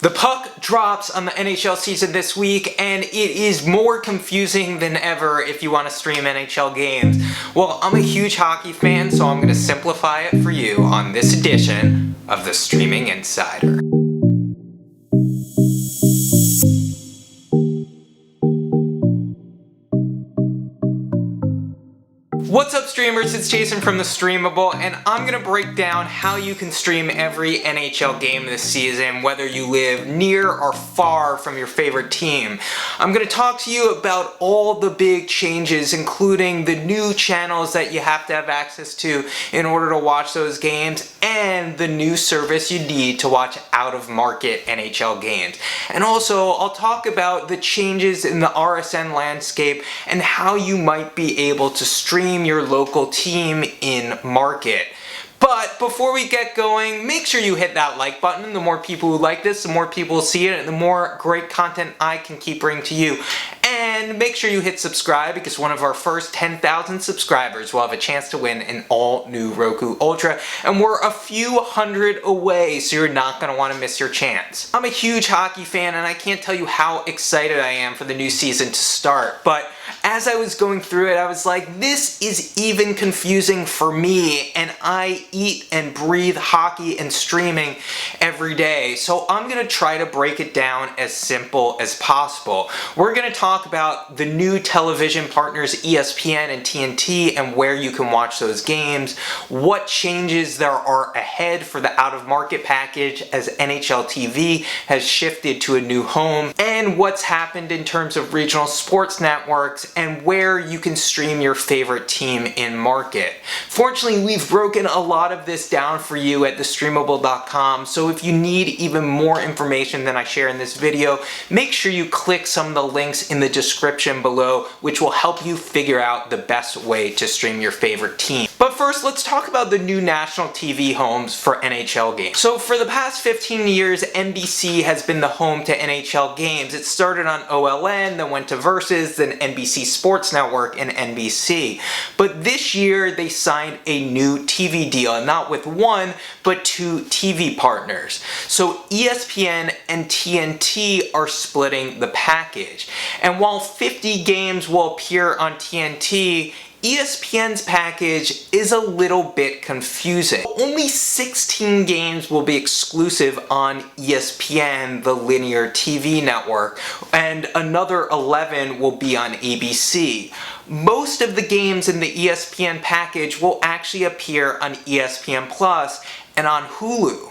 The puck drops on the NHL season this week, and it is more confusing than ever if you want to stream NHL games. Well, I'm a huge hockey fan, so I'm going to simplify it for you on this edition of the Streaming Insider. What's up, streamers? It's Jason from The Streamable, and I'm gonna break down how you can stream every NHL game this season, whether you live near or far from your favorite team. I'm gonna talk to you about all the big changes, including the new channels that you have to have access to in order to watch those games, and the new service you need to watch out-of-market NHL games. And also, I'll talk about the changes in the RSN landscape and how you might be able to stream your local team in market. But before we get going, make sure you hit that like button. The more people who like this, the more people will see it, and the more great content I can keep bringing to you. And make sure you hit subscribe, because one of our first 10,000 subscribers will have a chance to win an all-new Roku Ultra, and we're a few hundred away, so you're not going to want to miss your chance. I'm a huge hockey fan, and I can't tell you how excited I am for the new season to start, but as I was going through it, I was like, this is even confusing for me, and I eat and breathe hockey and streaming every day, so I'm going to try to break it down as simple as possible. We're going to talk about the new television partners ESPN and TNT and where you can watch those games, what changes there are ahead for the out-of-market package as NHL TV has shifted to a new home, and what's happened in terms of regional sports networks and where you can stream your favorite team in market. Fortunately, we've broken a lot of this down for you at thestreamable.com, so if you need even more information than I share in this video, make sure you click some of the links in the description below, which will help you figure out the best way to stream your favorite team. But first, let's talk about the new national TV homes for NHL games. So for the past 15 years, NBC has been the home to NHL games. It started on OLN, then went to Versus, then NBC Sports Network and NBC. But this year, they signed a new TV deal, and not with one, but two TV partners. So ESPN and TNT are splitting the package. And while 50 games will appear on TNT, ESPN's package is a little bit confusing. Only 16 games will be exclusive on ESPN, the linear TV network, and another 11 will be on ABC. Most of the games in the ESPN package will actually appear on ESPN Plus and on Hulu.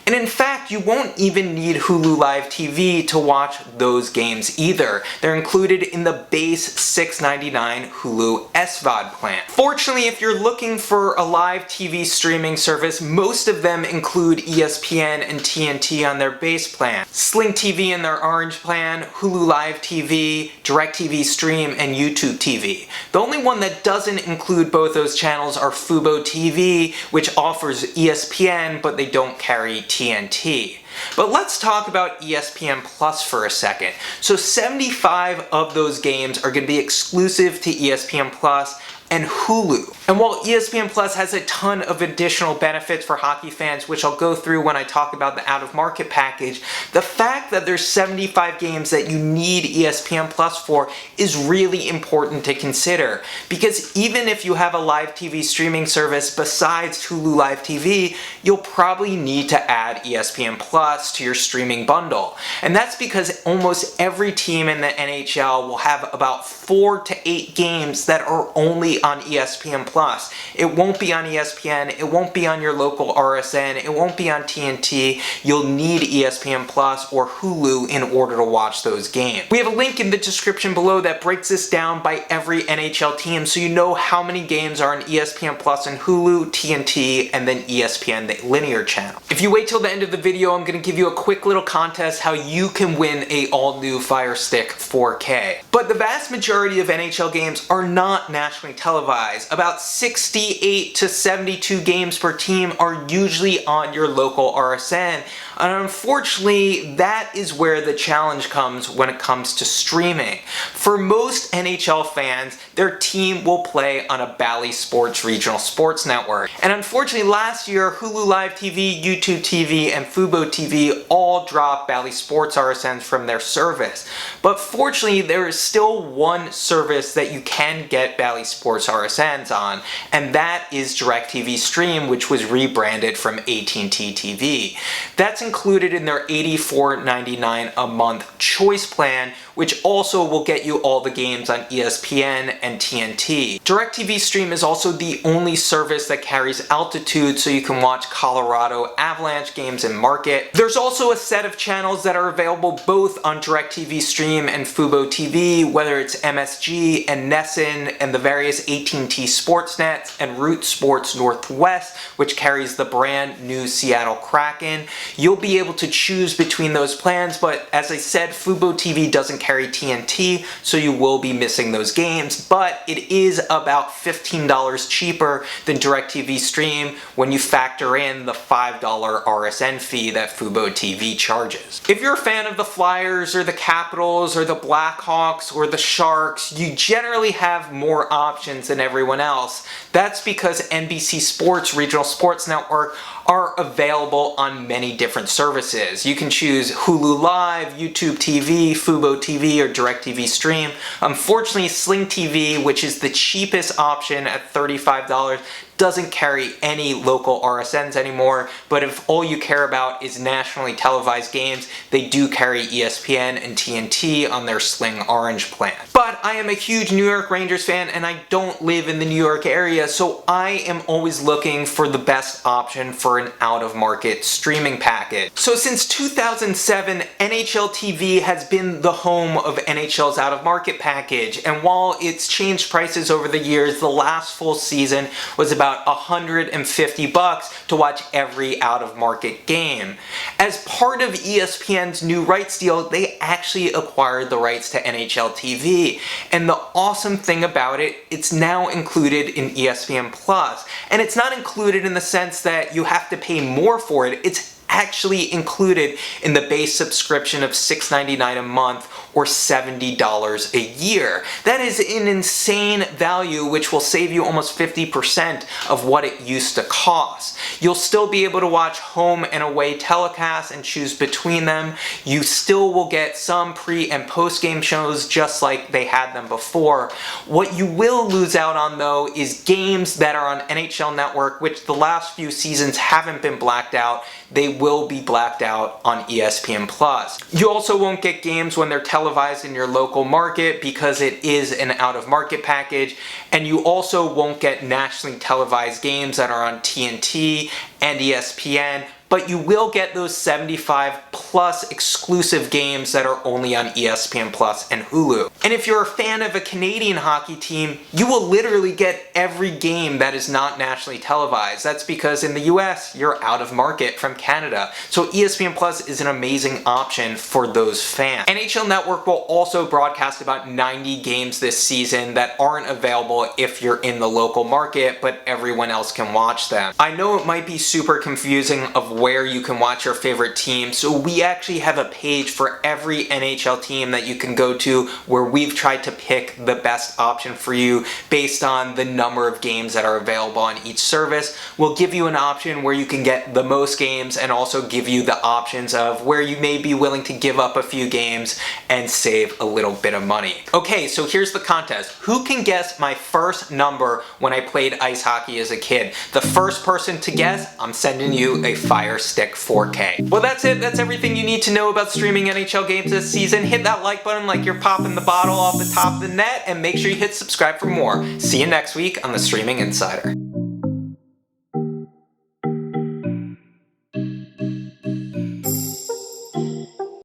And in fact, you won't even need Hulu Live TV to watch those games either. They're included in the base $6.99 Hulu SVOD plan. Fortunately, if you're looking for a live TV streaming service, most of them include ESPN and TNT on their base plan, SLING TV in their orange plan, Hulu Live TV, DIRECTV Stream, and YouTube TV. The only one that doesn't include both those channels are FUBOTV, which offers ESPN, but they don't carry TNT. But let's talk about ESPN Plus for a second. So 75 of those games are going to be exclusive to ESPN Plus and Hulu. And while ESPN Plus has a ton of additional benefits for hockey fans, which I'll go through when I talk about the out-of-market package, the fact that there's 75 games that you need ESPN Plus for is really important to consider. Because even if you have a live TV streaming service besides Hulu Live TV, you'll probably need to add ESPN Plus to your streaming bundle. And that's because almost every team in the NHL will have about 4 to 8 games that are only on ESPN Plus. It won't be on ESPN, it won't be on your local RSN, it won't be on TNT. You'll need ESPN Plus or Hulu in order to watch those games. We have a link in the description below that breaks this down by every NHL team, so you know how many games are on ESPN Plus and Hulu, TNT, and then ESPN, the linear channel. If you wait till the end of the video, I'm going to give you a quick little contest how you can win a all-new Fire Stick 4K. But the vast majority of NHL games are not nationally televised, televised. About 68 to 72 games per team are usually on your local RSN. And unfortunately, that is where the challenge comes when it comes to streaming. For most NHL fans, their team will play on a Bally Sports regional sports network. And unfortunately, last year, Hulu Live TV, YouTube TV, and FUBOTV all dropped Bally Sports RSNs from their service. But fortunately, there is still one service that you can get Bally Sports RSNs on, and that is DIRECTV Stream, which was rebranded from AT&T TV. That's included in their $84.99 a month choice plan, which also will get you all the games on ESPN and TNT. DIRECTV Stream is also the only service that carries altitude, so you can watch Colorado Avalanche games in market. There's also a set of channels that are available both on DIRECTV Stream and FUBOTV, whether it's MSG and NESN and the various AT&T Sportsnets and Root Sports Northwest, which carries the brand new Seattle Kraken. You'll be able to choose between those plans, but as I said, FUBOTV doesn't carry TNT, so you will be missing those games, but it is about $15 cheaper than DIRECTV Stream when you factor in the $5 RSN fee that FUBOTV charges. If you're a fan of the Flyers or the Capitals or the Blackhawks or the Sharks, you generally have more options than everyone else. That's because NBC Sports Regional Sports Network are available on many different services. You can choose Hulu Live, YouTube TV, FUBOTV, or DIRECTV Stream. Unfortunately, SLING TV, which is the cheapest option at $35, doesn't carry any local RSNs anymore, but if all you care about is nationally televised games, they do carry ESPN and TNT on their SLING Orange plan. But I am a huge New York Rangers fan and I don't live in the New York area, so I am always looking for the best option for an out-of-market streaming package. So since 2007, NHL TV has been the home of NHL's out-of-market package, and while it's changed prices over the years, the last full season was about $150 to watch every out-of-market game. As part of ESPN's new rights deal, they actually acquired the rights to NHL TV. And the awesome thing about it, it's now included in ESPN Plus. And it's not included in the sense that you have to pay more for it. It's actually included in the base subscription of $6.99 a month or $70 a year. That is an insane value, which will save you almost 50% of what it used to cost. You'll still be able to watch home and away telecasts and choose between them. You still will get some pre and post game shows just like they had them before. What you will lose out on though is games that are on NHL Network, which the last few seasons haven't been blacked out. They will be blacked out on ESPN Plus. You also won't get games when they're televised in your local market because it is an out-of-market package, and you also won't get nationally televised games that are on TNT and ESPN, but you will get those 75 plus exclusive games that are only on ESPN Plus and Hulu. And if you're a fan of a Canadian hockey team, you will literally get every game that is not nationally televised. That's because in the US, you're out of market from Canada. So ESPN Plus is an amazing option for those fans. NHL Network will also broadcast about 90 games this season that aren't available if you're in the local market, but everyone else can watch them. I know it might be super confusing of where you can watch your favorite team, so we actually have a page for every NHL team that you can go to where we've tried to pick the best option for you based on the number of games that are available on each service. We'll give you an option where you can get the most games and also give you the options of where you may be willing to give up a few games and save a little bit of money. Okay, so here's the contest. Who can guess my first number when I played ice hockey as a kid? The first person to guess, I'm sending you a Fire Stick 4K. Well, that's it. That's everything you need to know about streaming NHL games this season. Hit that like button like you're popping the bottle off the top of the net, and make sure you hit subscribe for more. See you next week on the Streaming Insider.